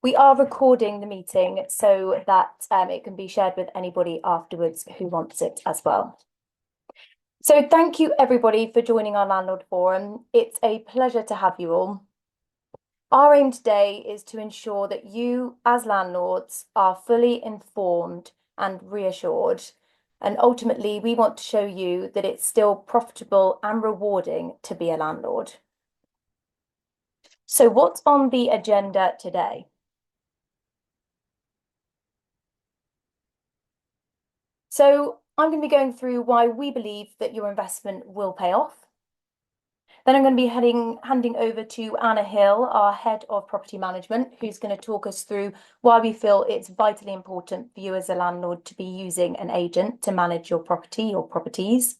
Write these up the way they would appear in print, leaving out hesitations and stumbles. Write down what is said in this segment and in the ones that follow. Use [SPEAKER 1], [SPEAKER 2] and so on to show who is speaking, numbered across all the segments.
[SPEAKER 1] We are recording the meeting so that it can be shared with anybody afterwards who wants it as well. So thank you everybody for joining our Landlord Forum. It's a pleasure to have you all. Our aim today is to ensure that you as landlords are fully informed and reassured. And ultimately, we want to show you that it's still profitable and rewarding to be a landlord. So what's on the agenda today? So I'm going to be going through why we believe that your investment will pay off. Then I'm going to be handing over to Anna Hill, our head of property management, who's going to talk us through why we feel it's vitally important for you as a landlord to be using an agent to manage your property or properties.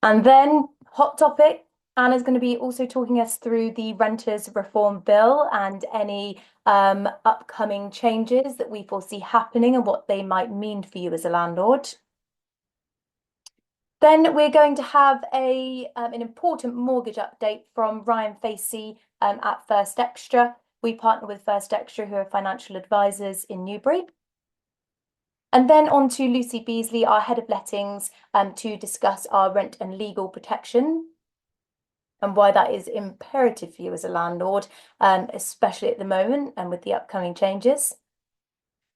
[SPEAKER 1] And then hot topic, Anna's going to be also talking us through the Renters Reform Bill and any upcoming changes that we foresee happening and what they might mean for you as a landlord. Then we're going to have an important mortgage update from Ryan Facey at First Extra. We partner with First Extra, who are financial advisors in Newbury. And then on to Lucy Beasley, our head of lettings, to discuss our rent and legal protection and why that is imperative for you as a landlord, especially at the moment and with the upcoming changes.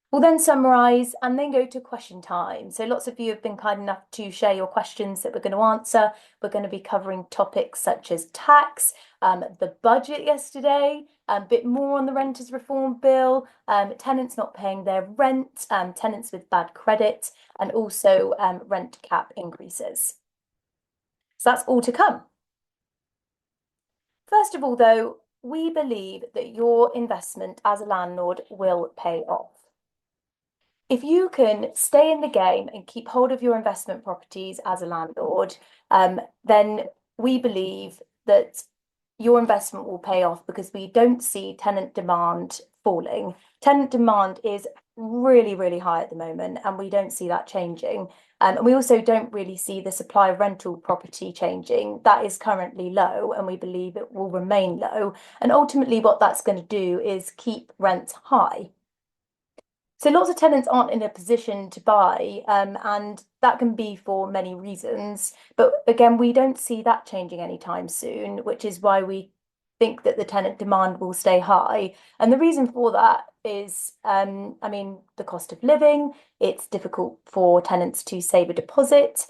[SPEAKER 1] We'll then summarise and then go to question time. So lots of you have been kind enough to share your questions that we're going to answer. We're going to be covering topics such as tax, the budget yesterday, a bit more on the Renters Reform Bill, tenants not paying their rent, tenants with bad credit, and also rent cap increases. So that's all to come. First of all, though, we believe that your investment as a landlord will pay off. If you can stay in the game and keep hold of your investment properties as a landlord, then we believe that your investment will pay off because we don't see tenant demand falling. Tenant demand is really, really high at the moment, and we don't see that changing. And we also don't really see the supply of rental property changing. That is currently low, and we believe it will remain low. And ultimately, what that's going to do is keep rents high. So lots of tenants aren't in a position to buy, and that can be for many reasons. But again, we don't see that changing anytime soon, which is why we think that the tenant demand will stay high. And the reason for that is, I mean, the cost of living. It's difficult for tenants to save a deposit.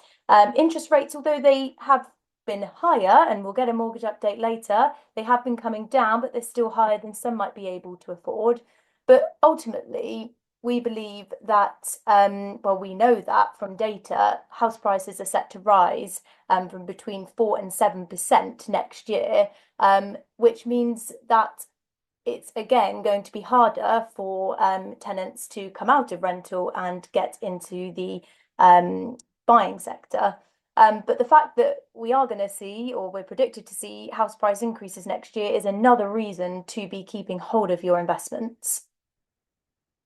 [SPEAKER 1] Interest rates, although they have been higher, and we'll get a mortgage update later, they have been coming down, but they're still higher than some might be able to afford. But ultimately, we believe that, well, we know that from data, house prices are set to rise from between 4 and 7% next year, which means that it's again going to be harder for tenants to come out of rental and get into the buying sector. But the fact that we are going to see, or we're predicted to see, house price increases next year is another reason to be keeping hold of your investments.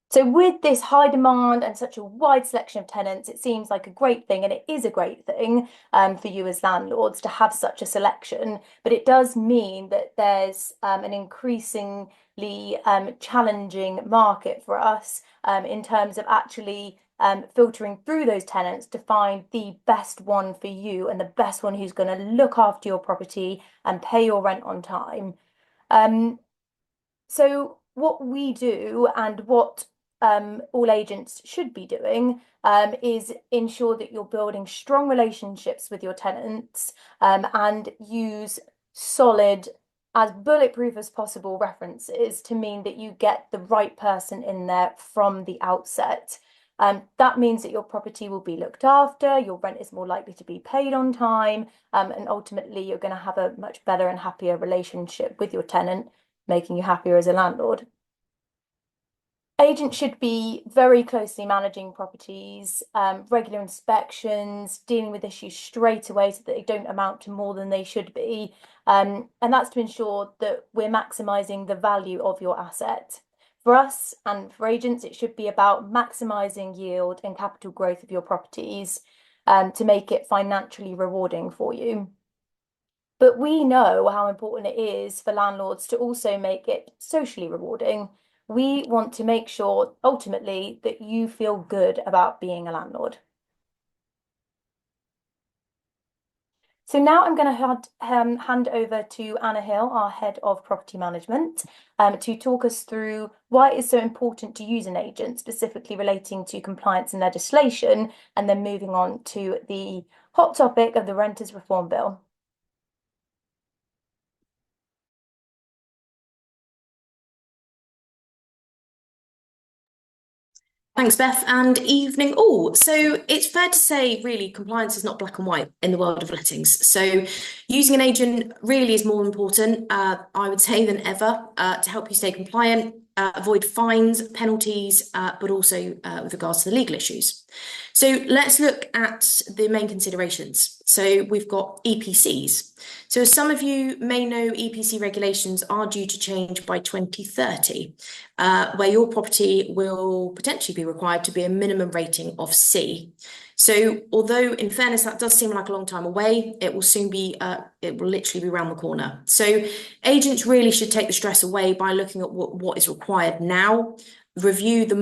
[SPEAKER 1] So with this high demand and such a wide selection of tenants, it seems like a great thing, and it is a great thing for you as landlords to have such a selection. But it does mean that there's an increasingly challenging market for us in terms of actually filtering through those tenants to find the best one for you and the best one who's going to look after your property and pay your rent on time. So what we do and what all agents should be doing is ensure that you're building strong relationships with your tenants and use solid, as bulletproof as possible references to mean that you get the right person in there from the outset. That means that your property will be looked after, your rent is more likely to be paid on time, and ultimately you're going to have a much better and happier relationship with your tenant, making you happier as a landlord. Agents should be very closely managing properties, regular inspections, dealing with issues straight away so that they don't amount to more than they should be. And that's to ensure that we're maximising the value of your asset. For us and for agents, it should be about maximising yield and capital growth of your properties to make it financially rewarding for you. But we know how important it is for landlords to also make it socially rewarding. We want to make sure ultimately that you feel good about being a landlord. So now I'm going to hand over to Anna Hill, our head of property management, to talk us through why it's so important to use an agent, specifically relating to compliance and legislation, and then moving on to the hot topic of the Renters Reform Bill.
[SPEAKER 2] Thanks, Beth, and evening all. So it's fair to say, really, compliance is not black and white in the world of lettings. So using an agent really is more important, I would say, than ever to help you stay compliant, avoid fines, penalties, but also with regards to the legal issues. So let's look at the main considerations. So we've got EPCs. So as some of you may know, EPC regulations are due to change by 2030, where your property will potentially be required to be a minimum rating of C. So although in fairness, that does seem like a long time away, it will soon be, it will literally be around the corner. So agents really should take the stress away by looking at what is required now, review the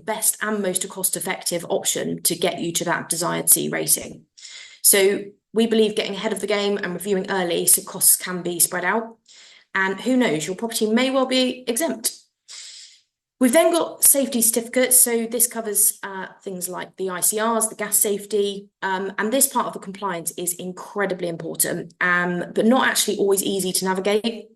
[SPEAKER 2] best and most cost-effective option to get you to that desired C rating. So we believe getting ahead of the game and reviewing early so costs can be spread out. And who knows, your property may well be exempt. We've then got safety certificates. So this covers things like the ICRs, the gas safety, and this part of the compliance is incredibly important, but not actually always easy to navigate.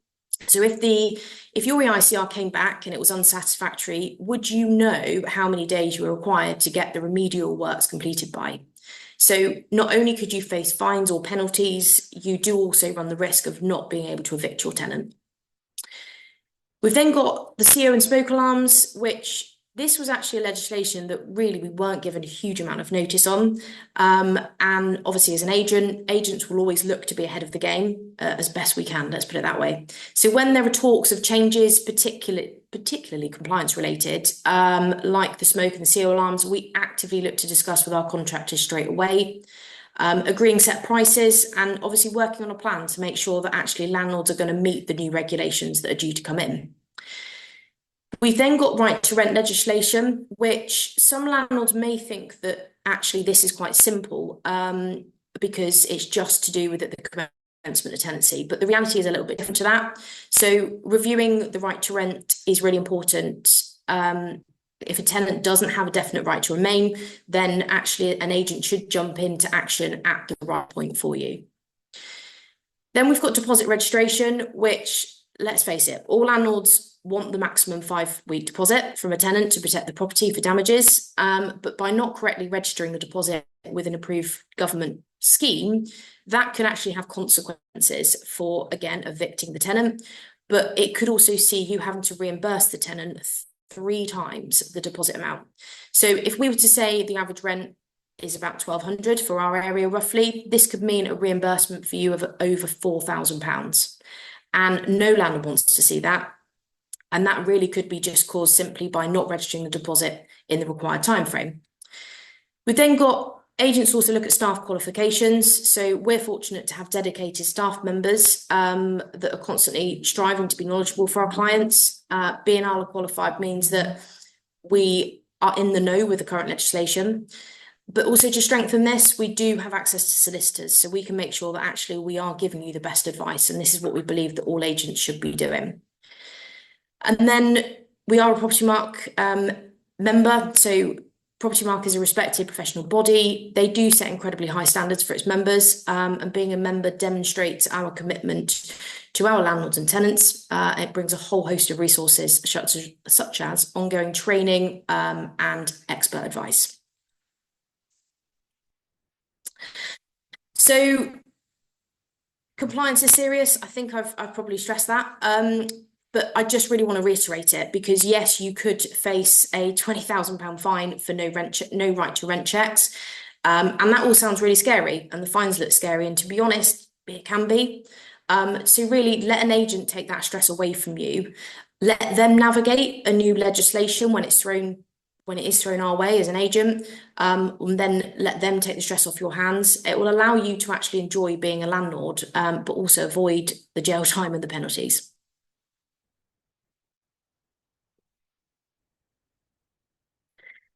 [SPEAKER 2] So if your EICR came back and it was unsatisfactory, would you know how many days you were required to get the remedial works completed by? So not only could you face fines or penalties, you do also run the risk of not being able to evict your tenant. We've then got the CO and smoke alarms, which this was actually a legislation that really we weren't given a huge amount of notice on. And obviously as an agent, agents will always look to be ahead of the game as best we can, let's put it that way. So when there are talks of changes, particularly compliance related, like the smoke and the CO alarms, we actively look to discuss with our contractors straight away. Agreeing set prices and obviously working on a plan to make sure that actually landlords are going to meet the new regulations that are due to come in. We've then got right to rent legislation, which some landlords may think that actually this is quite simple because it's just to do with the commencement of tenancy. But the reality is a little bit different to that. So reviewing the right to rent is really important. If a tenant doesn't have a definite right to remain, then actually an agent should jump into action at the right point for you. Then we've got deposit registration, which, let's face it, all landlords want the maximum 5-week deposit from a tenant to protect the property for damages. But by not correctly registering the deposit with an approved government scheme, that can actually have consequences for, again, evicting the tenant. But it could also see you having to reimburse the tenant 3 times the deposit amount. So if we were to say the average rent is about £1,200 for our area roughly, this could mean a reimbursement for you of over £4,000. And no landlord wants to see that. And that really could be just caused simply by not registering the deposit in the required timeframe. We've then got agents also look at staff qualifications. So we're fortunate to have dedicated staff members that are constantly striving to be knowledgeable for our clients. Being ALA qualified means that we are in the know with the current legislation. But also to strengthen this, we do have access to solicitors, so we can make sure that actually we are giving you the best advice, and this is what we believe that all agents should be doing. And then we are a Property Mark member, so Property Mark is a respected professional body. They do set incredibly high standards for its members, and being a member demonstrates our commitment to our landlords and tenants. It brings a whole host of resources such as ongoing training and expert advice. So compliance is serious. I think I've probably stressed that. But I just really want to reiterate it because yes, you could face a £20,000 fine for no right to rent checks. And that all sounds really scary and the fines look scary. And to be honest, it can be. So really let an agent take that stress away from you. Let them navigate a new legislation when it's thrown when it is thrown our way as an agent, and then let them take the stress off your hands. It will allow you to actually enjoy being a landlord, but also avoid the jail time and the penalties.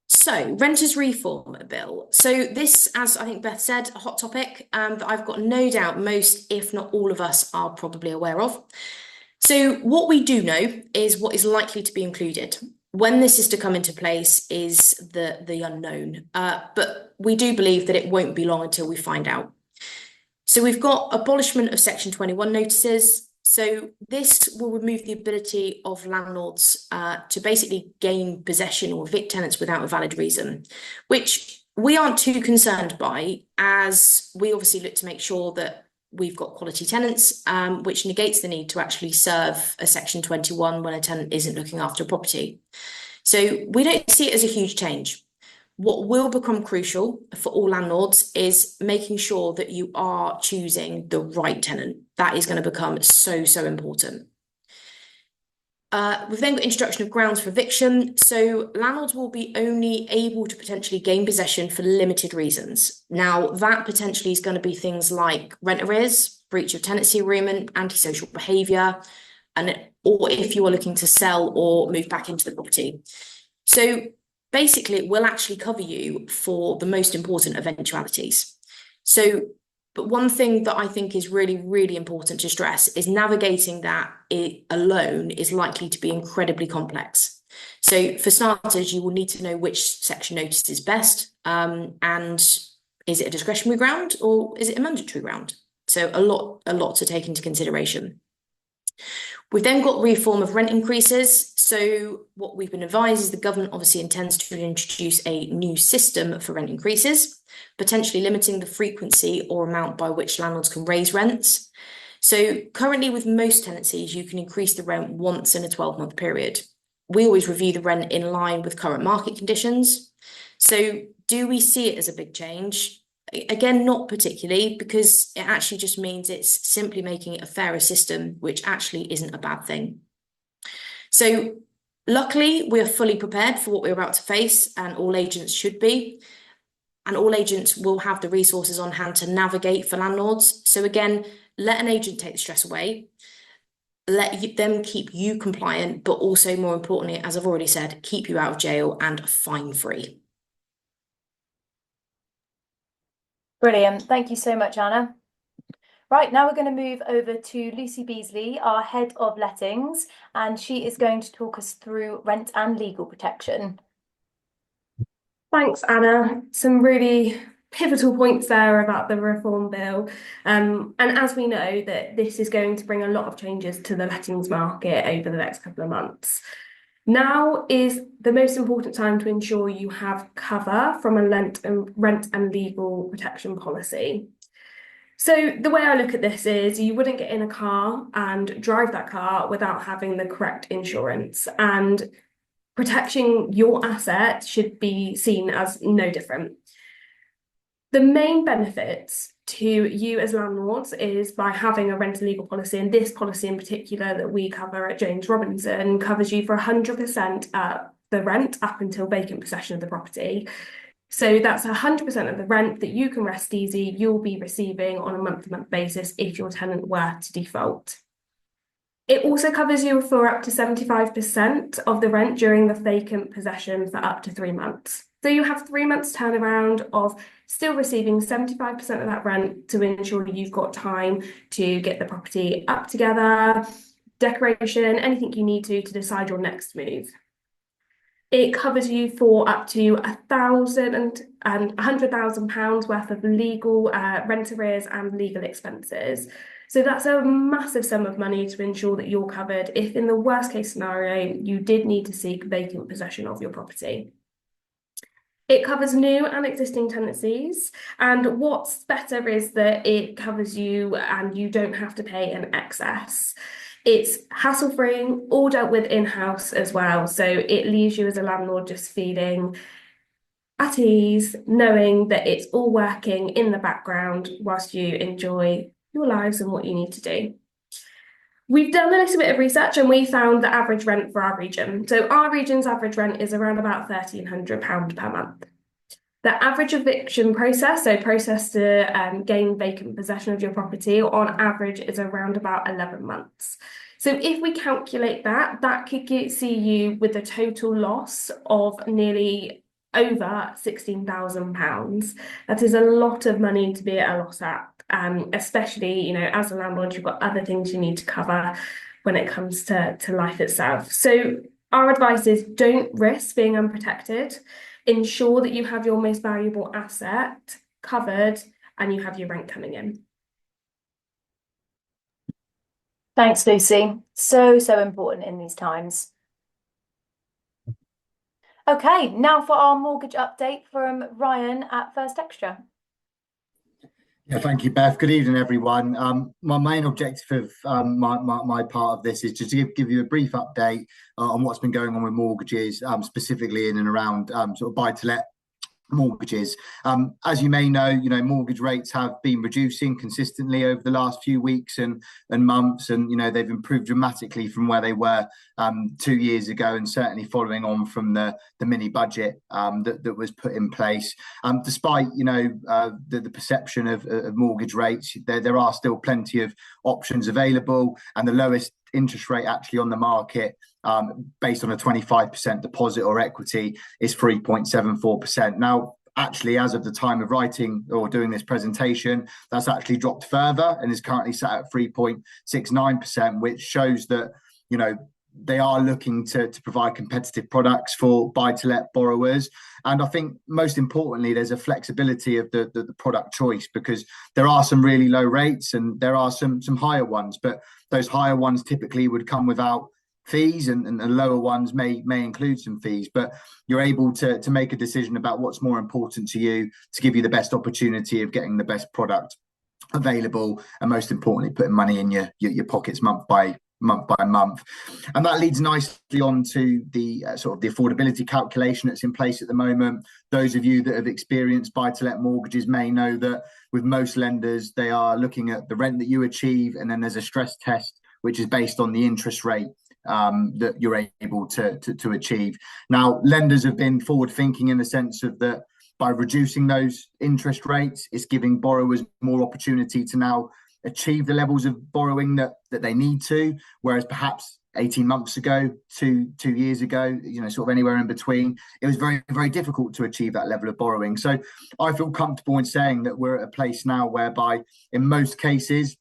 [SPEAKER 2] So, renters reform bill. So this, as I think Beth said, a hot topic that I've got no doubt most, if not all of us, are probably aware of. So what we do know is what is likely to be included. When this is to come into place is the unknown, but we do believe that it won't be long until we find out. So we've got abolishment of Section 21 notices. So this will remove the ability of landlords to basically gain possession or evict tenants without a valid reason, which we aren't too concerned by, as we obviously look to make sure that we've got quality tenants, which negates the need to actually serve a Section 21 when a tenant isn't looking after a property. So we don't see it as a huge change. What will become crucial for all landlords is making sure that you are choosing the right tenant. That is going to become so, so important. We've then got introduction of grounds for eviction. So landlords will be only able to potentially gain possession for limited reasons. Now, that potentially is going to be things like rent arrears, breach of tenancy agreement, antisocial behaviour, or if you are looking to sell or move back into the property. So basically, it will actually cover you for the most important eventualities. So, but one thing that I think is really, really important to stress is navigating that it alone is likely to be incredibly complex. So for starters, you will need to know which section notice is best, and is it a discretionary ground or is it a mandatory ground? So a lot to take into consideration. We've then got reform of rent increases. So what we've been advised is the government obviously intends to introduce a new system for rent increases, potentially limiting the frequency or amount by which landlords can raise rents. So currently with most tenancies, you can increase the rent once in a 12-month period. We always review the rent in line with current market conditions. So do we see it as a big change? Again, not particularly, because it actually just means it's simply making it a fairer system, which actually isn't a bad thing. So luckily, we are fully prepared for what we're about to face, and all agents should be. And all agents will have the resources on hand to navigate for landlords. So again, let an agent take the stress away. Let them keep you compliant, but also more importantly, as I've already said, keep you out of jail and fine free.
[SPEAKER 1] Brilliant. Thank you so much, Anna. Right, now we're going to move over to Lucy Beasley, our head of lettings, and she is going to talk us through rent and legal protection.
[SPEAKER 3] Thanks, Anna. Some really pivotal points there about the reform bill. And as we know, that this is going to bring a lot of changes to the lettings market over the next couple of months. Now is the most important time to ensure you have cover from a rent and legal protection policy. So the way I look at this is you wouldn't get in a car and drive that car without having the correct insurance, and protecting your asset should be seen as no different. The main benefits to you as landlords is by having a rental legal policy, and this policy in particular that we cover at James Robinson covers you for 100% the rent up until vacant possession of the property. So that's 100% of the rent that you can rest easy you'll be receiving on a month-to-month basis if your tenant were to default. It also covers you for up to 75% of the rent during the vacant possession for up to 3 months. So you have 3 months turnaround of still receiving 75% of that rent to ensure you've got time to get the property up together, decoration, anything you need to decide your next move. It covers you for up to £100,000 worth of legal rent arrears and legal expenses. So that's a massive sum of money to ensure that you're covered if, in the worst case scenario, you did need to seek vacant possession of your property. It covers new and existing tenancies, and what's better is that it covers you and you don't have to pay an excess. It's hassle-free, all dealt with in-house as well, so it leaves you as a landlord just feeling at ease, knowing that it's all working in the background whilst you enjoy your lives and what you need to do. We've done a little bit of research and we found the average rent for our region. So our region's average rent is around about £1,300 per month. The average eviction process, so process to gain vacant possession of your property, on average is around about 11 months. So if we calculate that, that could see you with a total loss of nearly over £16,000. That is a lot of money to be at a loss at, especially, you know, as a landlord, you've got other things you need to cover when it comes to life itself. So our advice is don't risk being unprotected. Ensure that you have your most valuable asset covered and you have your rent coming in.
[SPEAKER 1] Thanks, Lucy. So, so important in these times. Okay, now for our mortgage update from Ryan at First Extra.
[SPEAKER 4] Yeah, thank you, Beth. Good evening, everyone. My main objective of my part of this is just to give you a brief update on what's been going on with mortgages, specifically in and around sort of buy-to-let mortgages. As you may know, mortgage rates have been reducing consistently over the last few weeks and months, and they've improved dramatically from where they were 2 years ago, and certainly following on from the mini budget that was put in place. Despite the perception of mortgage rates, there are still plenty of options available, and the lowest interest rate actually on the market, based on a 25% deposit or equity, is 3.74%. Now, actually, as of the time of writing or doing this presentation, that's actually dropped further and is currently sat at 3.69%, which shows that they are looking to provide competitive products for buy-to-let borrowers. And I think most importantly, there's a flexibility of the product choice, because there are some really low rates and there are some higher ones, but those higher ones typically would come without fees, and the lower ones may include some fees, but you're able to make a decision about what's more important to you to give you the best opportunity of getting the best product available, and most importantly, putting money in your pockets month by month. And that leads nicely on to the sort of the affordability calculation that's in place at the moment. Those of you that have experienced buy-to-let mortgages may know that with most lenders, they are looking at the rent that you achieve, and then there's a stress test which is based on the interest rate that you're able to achieve. Now, lenders have been forward thinking in the sense of that by reducing those interest rates, it's giving borrowers more opportunity to now achieve the levels of borrowing that they need to, whereas perhaps 18 months ago, two years ago, sort of anywhere in between, it was very, very difficult to achieve that level of borrowing. So I feel comfortable in saying that we're at a place now whereby in most cases,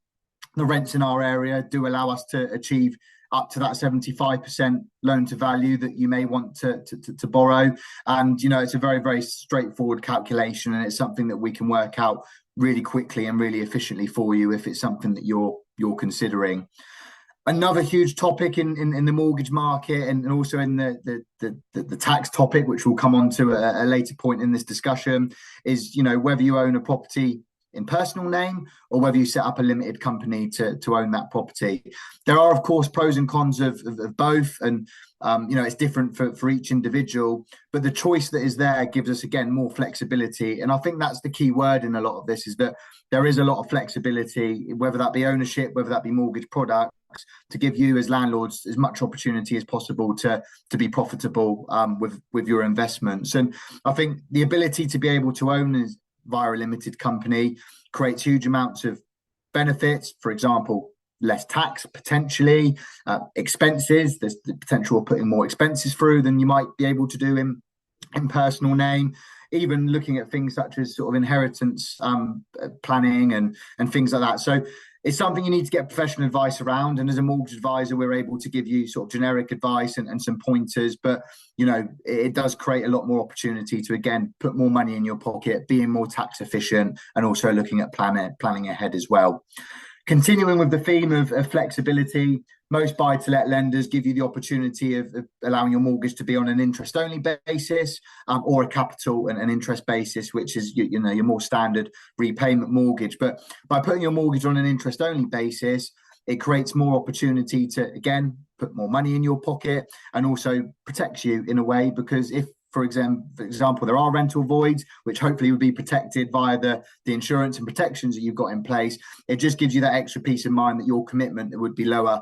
[SPEAKER 4] the rents in our area do allow us to achieve up to that 75% loan to value that you may want to borrow. And, it's a very, very straightforward calculation, and it's something that we can work out really quickly and really efficiently for you if it's something that you're considering. Another huge topic in the mortgage market, and also in the tax topic, which we'll come on to a later point in this discussion, is whether you own a property in personal name or whether you set up a limited company to own that property. There are, of course, pros and cons of both, and it's different for each individual, but the choice that is there gives us, again, more flexibility. And I think that's the key word in a lot of this, is that there is a lot of flexibility, whether that be ownership, whether that be mortgage products, to give you as landlords as much opportunity as possible to be profitable with your investments. And I think the ability to be able to own via a limited company creates huge amounts of benefits. For example, less tax potentially, expenses. There's the potential of putting more expenses through than you might be able to do in personal name. Even looking at things such as sort of inheritance planning and things like that. So it's something you need to get professional advice around. And as a mortgage advisor, we're able to give you sort of generic advice and some pointers. But, it does create a lot more opportunity to, again, put more money in your pocket, being more tax efficient, and also looking at planning ahead as well. Continuing with the theme of flexibility, most buy-to-let lenders give you the opportunity of allowing your mortgage to be on an interest-only basis, or a capital and an interest basis, which is your more standard repayment mortgage. But by putting your mortgage on an interest-only basis, it creates more opportunity to, again, put more money in your pocket, and also protects you in a way, because if For example, there are rental voids, which hopefully would be protected via the insurance and protections that you've got in place. It just gives you that extra peace of mind that your commitment would be lower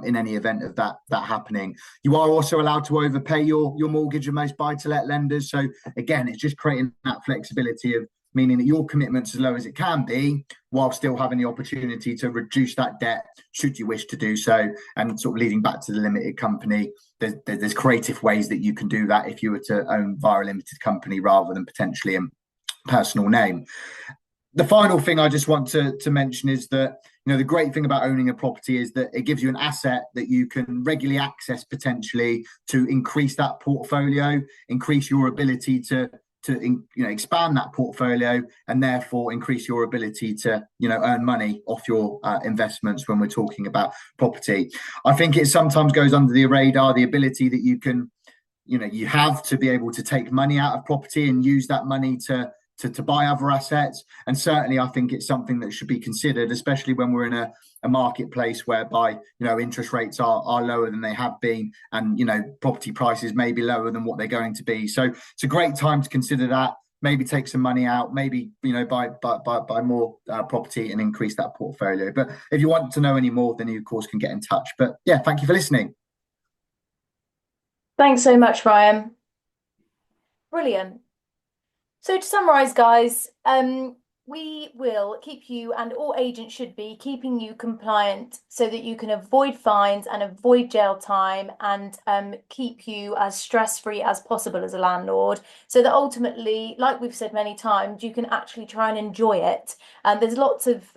[SPEAKER 4] in any event of that happening. You are also allowed to overpay your mortgage in most buy-to-let lenders. So again, it's just creating that flexibility of meaning that your commitment's as low as it can be, while still having the opportunity to reduce that debt should you wish to do so. And sort of leading back to the limited company, there's creative ways that you can do that if you were to own via a limited company rather than potentially in personal name. The final thing I just want to mention is that, you know, the great thing about owning a property is that it gives you an asset that you can regularly access potentially to increase that portfolio, increase your ability to expand that portfolio, and therefore increase your ability to earn money off your investments when we're talking about property. I think it sometimes goes under the radar, the ability that you have to be able to take money out of property and use that money to buy other assets. And certainly I think it's something that should be considered, especially when we're in a marketplace whereby interest rates are lower than they have been, and property prices may be lower than what they're going to be. So it's a great time to consider that. Maybe take some money out, maybe buy more property and increase that portfolio. But if you want to know any more, then you of course can get in touch. But yeah, thank you for listening.
[SPEAKER 1] Thanks so much, Ryan. Brilliant. So to summarise, guys, we will keep you, and all agents should be, keeping you compliant so that you can avoid fines and avoid jail time, and keep you as stress-free as possible as a landlord, so that ultimately, like we've said many times, you can actually try and enjoy it. And there's lots of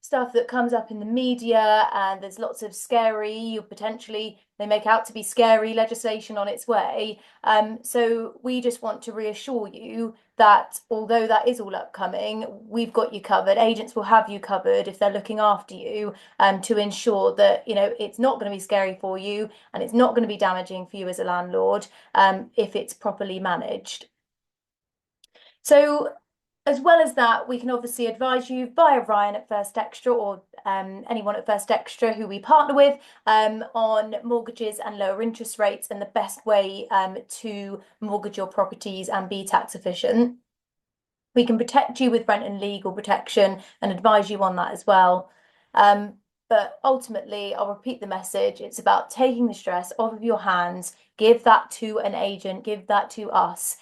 [SPEAKER 1] stuff that comes up in the media, and there's lots of scary, or potentially they make out to be scary legislation on its way. So we just want to reassure you that although that is all upcoming, we've got you covered. Agents will have you covered if they're looking after you, to ensure that it's not going to be scary for you, and it's not going to be damaging for you as a landlord, if it's properly managed. So as well as that, we can obviously advise you via Ryan at First Extra, or anyone at First Extra who we partner with, on mortgages and lower interest rates, and the best way to mortgage your properties and be tax efficient. We can protect you with rent and legal protection and advise you on that as well. But ultimately, I'll repeat the message. It's about taking the stress off of your hands. Give that to an agent, give that to us,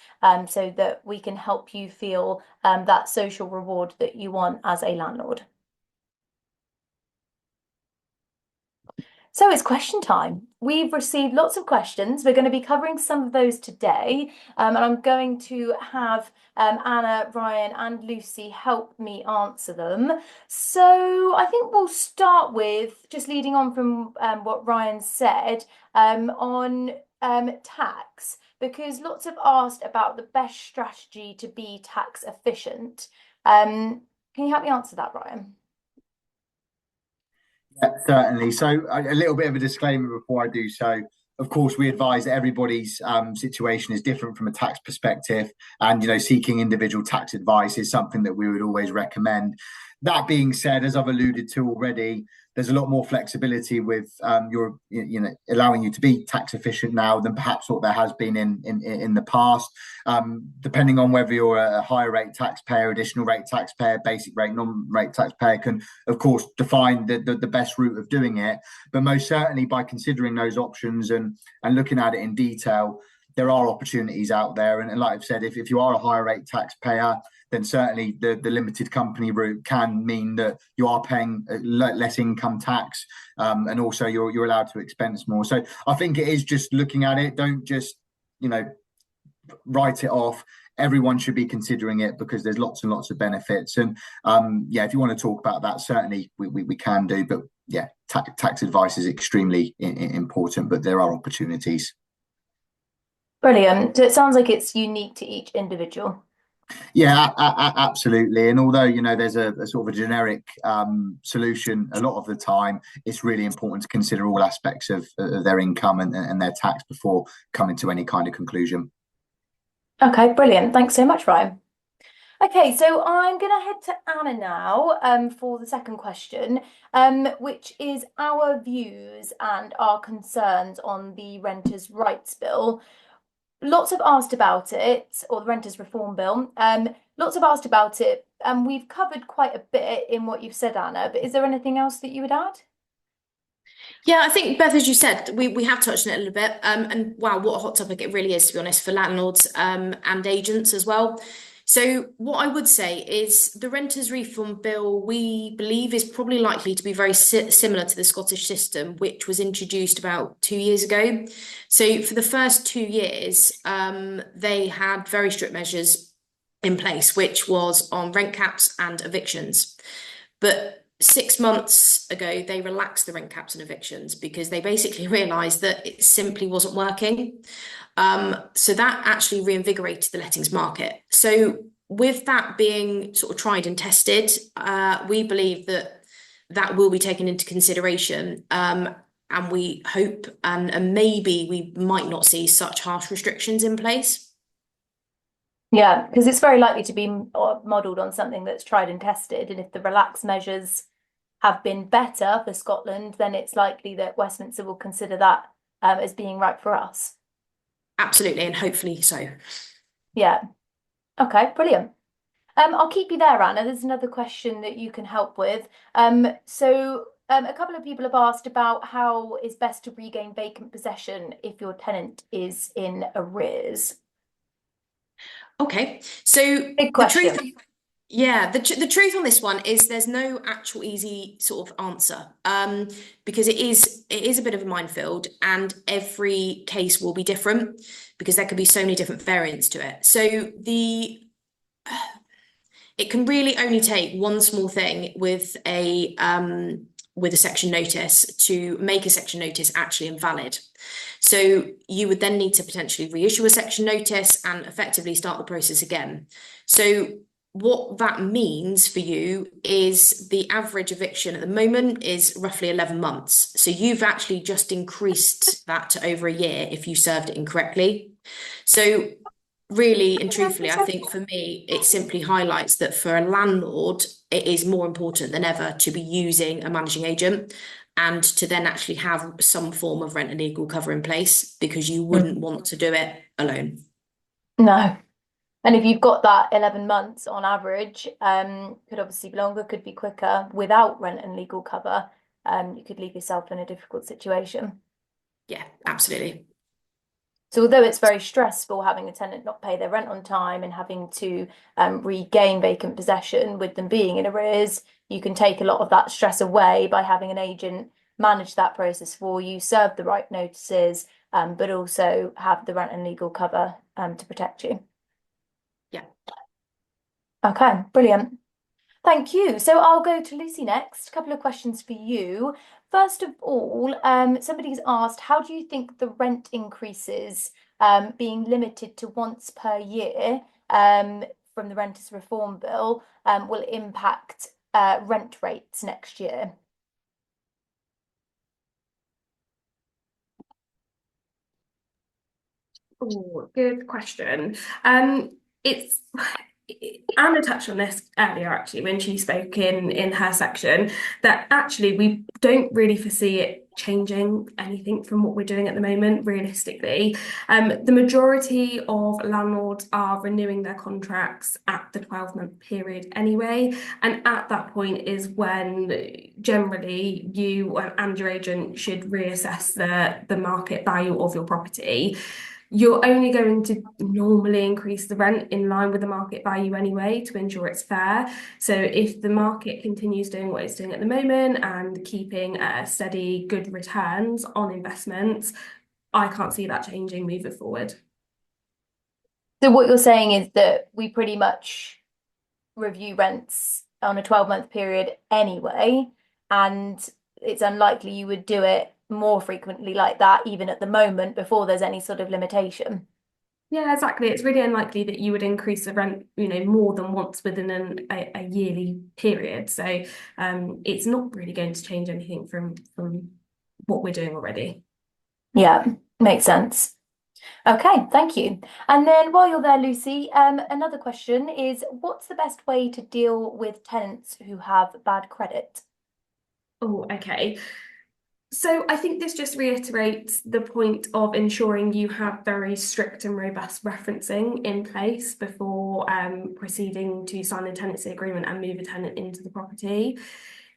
[SPEAKER 1] so that we can help you feel that social reward that you want as a landlord. So it's question time. We've received lots of questions. We're going to be covering some of those today, and I'm going to have Anna, Ryan, and Lucy help me answer them. So I think we'll start with, just leading on from what Ryan said, on tax, because lots have asked about the best strategy to be tax efficient. Can you help me answer that, Ryan?
[SPEAKER 4] Yeah, certainly. So a little bit of a disclaimer before I do so. Of course, we advise that everybody's situation is different from a tax perspective, and seeking individual tax advice is something that we would always recommend. That being said, as I've alluded to already, there's a lot more flexibility with your allowing you to be tax efficient now than perhaps what there has been in the past. Depending on whether you're a higher rate taxpayer, additional rate taxpayer, basic rate, non-rate taxpayer, can of course define the best route of doing it. But most certainly, by considering those options and looking at it in detail, there are opportunities out there. And like I've said, if you are a higher rate taxpayer, then certainly the limited company route can mean that you are paying less income tax, and also you're allowed to expense more. So I think it is just looking at it. Don't just write it off. Everyone should be considering it, because there's lots and lots of benefits. And if you want to talk about that, certainly we can do. But yeah, tax advice is extremely important, but there are opportunities.
[SPEAKER 1] Brilliant. So it sounds like it's unique to each individual.
[SPEAKER 4] Yeah, absolutely. And although there's a sort of a generic solution, a lot of the time it's really important to consider all aspects of their income and their tax before coming to any kind of conclusion.
[SPEAKER 1] Okay, brilliant. Thanks so much, Ryan. Okay, so I'm going to head to Anna now, for the second question, which is our views and our concerns on the Renters' Rights Bill. lots have asked about it, or the Renters Reform Bill. Lots have asked about it, and we've covered quite a bit in what you've said, Anna, but is there anything else that you would add?
[SPEAKER 2] Yeah, I think, Beth, as you said, we have touched on it a little bit. And wow, what a hot topic it really is, to be honest, for landlords and agents as well. So what I would say is the Renters Reform Bill, we believe, is probably likely to be very similar to the Scottish system, which was introduced about 2 years ago. So for the first 2 years, they had very strict measures in place, which was on rent caps and evictions. But 6 months ago, they relaxed the rent caps and evictions because they basically realised that it simply wasn't working. So that actually reinvigorated the lettings market. So with that being sort of tried and tested, we believe that that will be taken into consideration. And we hope and maybe we might not see such harsh restrictions in place.
[SPEAKER 1] Yeah, because it's very likely to be modelled on something that's tried and tested. And if the relaxed measures have been better for Scotland, then it's likely that Westminster will consider that as being right for us.
[SPEAKER 2] Absolutely, and hopefully so.
[SPEAKER 1] Yeah. Okay, brilliant. I'll keep you there, Anna. There's another question that you can help with. A couple of people have asked about how it's best to regain vacant possession if your tenant is in arrears.
[SPEAKER 2] Okay, so
[SPEAKER 1] Big
[SPEAKER 2] the truth,
[SPEAKER 1] question.
[SPEAKER 2] yeah, the truth on this one is there's no actual easy sort of answer, because it is a bit of a minefield, and every case will be different because there could be so many different variants to it. So it can really only take one small thing with a section notice to make a section notice actually invalid. So you would then need to potentially reissue a section notice and effectively start the process again. So what that means for you is the average eviction at the moment is roughly 11 months. So you've actually just increased that to over a year if you served it incorrectly. So really and truthfully, I think for me, it simply highlights that for a landlord, it is more important than ever to be using a managing agent and to then actually have some form of rent and legal cover in place because you wouldn't want to do it alone.
[SPEAKER 1] No. And if you've got that 11 months on average, could obviously be longer, could be quicker without rent and legal cover, you could leave yourself in a difficult situation.
[SPEAKER 2] Yeah, absolutely.
[SPEAKER 1] So although it's very stressful having a tenant not pay their rent on time and having to regain vacant possession with them being in arrears, you can take a lot of that stress away by having an agent manage that process for you, serve the right notices, but also have the rent and legal cover to protect you.
[SPEAKER 2] Yeah.
[SPEAKER 1] Okay, brilliant. Thank you. So I'll go to Lucy next. A couple of questions for you. First of all, somebody's asked, how do you think the rent increases being limited to once per year from the Renters Reform Bill will impact rent rates next year?
[SPEAKER 3] Oh, good question. It's Anna touched on this earlier, actually, when she spoke in her section, that actually we don't really foresee it changing anything from what we're doing at the moment, realistically. The majority of landlords are renewing their contracts at the 12-month period anyway, and at that point is when generally you and your agent should reassess the market value of your property. You're only going to normally increase the rent in line with the market value anyway to ensure it's fair. So if the market continues doing what it's doing at the moment and keeping steady, good returns on investments, I can't see that changing moving forward.
[SPEAKER 1] So what you're saying is that we pretty much review rents on a 12-month period anyway, and it's unlikely you would do it more frequently like that, even at the moment, before there's any sort of limitation.
[SPEAKER 3] Yeah, exactly. It's really unlikely that you would increase the rent, more than once within a yearly period. So it's not really going to change anything from what we're doing already.
[SPEAKER 1] Yeah, makes sense. Okay, thank you. And then while you're there, Lucy, another question is, what's the best way to deal with tenants who have bad credit?
[SPEAKER 3] Oh, okay. So I think this just reiterates the point of ensuring you have very strict and robust referencing in place before proceeding to sign a tenancy agreement and move a tenant into the property.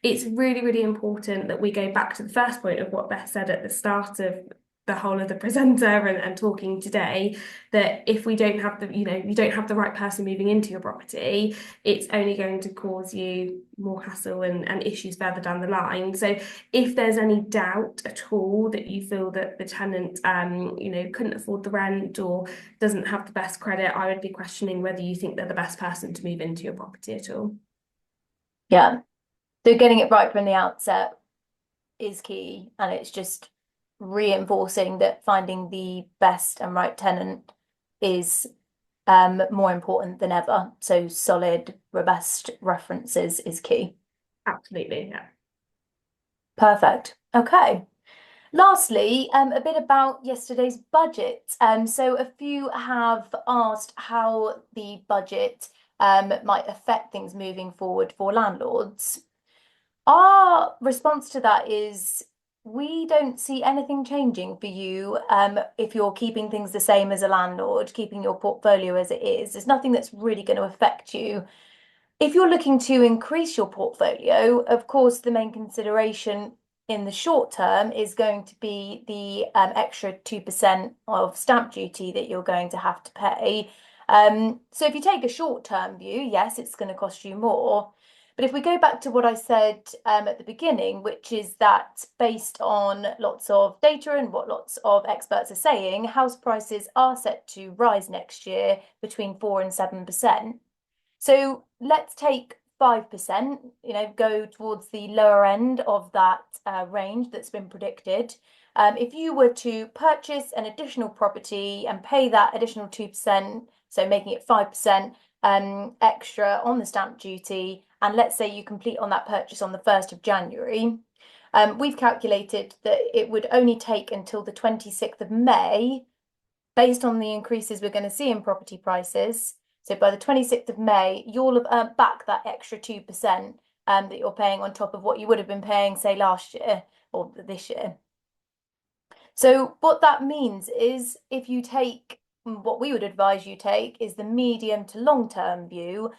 [SPEAKER 3] It's really, really important that we go back to the first point of what Beth said at the start of the whole of the presenter and talking today, that if we don't have you don't have the right person moving into your property, it's only going to cause you more hassle and issues further down the line. So if there's any doubt at all that you feel that the tenant couldn't afford the rent or doesn't have the best credit, I would be questioning whether you think they're the best person to move into your property at all.
[SPEAKER 1] Yeah. So getting it right from the outset is key, and it's just reinforcing that finding the best and right tenant is more important than ever. So solid, robust references is key.
[SPEAKER 3] Absolutely, yeah.
[SPEAKER 1] Perfect. Okay. Lastly, a bit about yesterday's budget. So a few have asked how the budget might affect things moving forward for landlords. Our response to that is we don't see anything changing for you if you're keeping things the same as a landlord, keeping your portfolio as it is. There's nothing that's really going to affect you. If you're looking to increase your portfolio, of course, the main consideration in the short term is going to be the extra 2% of stamp duty that you're going to have to pay. So if you take a short-term view, yes, it's going to cost you more. But if we go back to what I said at the beginning, which is that based on lots of data and what lots of experts are saying, house prices are set to rise next year between 4 and 7%. So let's take 5%, go towards the lower end of that range that's been predicted. If you were to purchase an additional property and pay that additional 2%, so making it 5% extra on the stamp duty, and let's say you complete on that purchase on the 1st of January, we've calculated that it would only take until the 26th of May, based on the increases we're going to see in property prices. So by the 26th of May, you'll have earned back that extra 2% that you're paying on top of what you would have been paying, say, last year or this year. So what that means is if you take what we would advise you take is the medium to long-term view,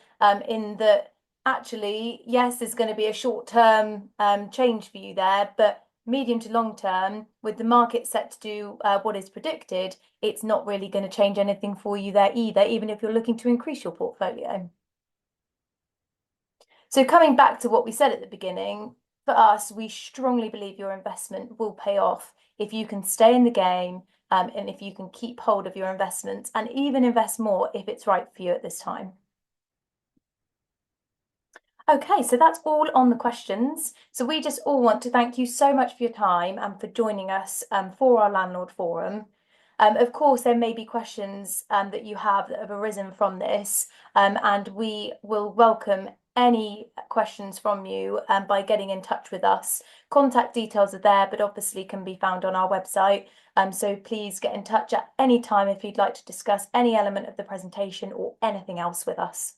[SPEAKER 1] in that actually, yes, there's going to be a short-term change for you there, but medium to long term, with the market set to do what is predicted, it's not really going to change anything for you there either, even if you're looking to increase your portfolio. So coming back to what we said at the beginning, for us, we strongly believe your investment will pay off if you can stay in the game, and if you can keep hold of your investments and even invest more if it's right for you at this time. Okay, so that's all on the questions. So we just all want to thank you so much for your time and for joining us for our Landlord Forum. Of course, there may be questions that you have that have arisen from this, and we will welcome any questions from you by getting in touch with us. Contact details are there, but obviously can be found on our website. So please get in touch at any time if you'd like to discuss any element of the presentation or anything else with us.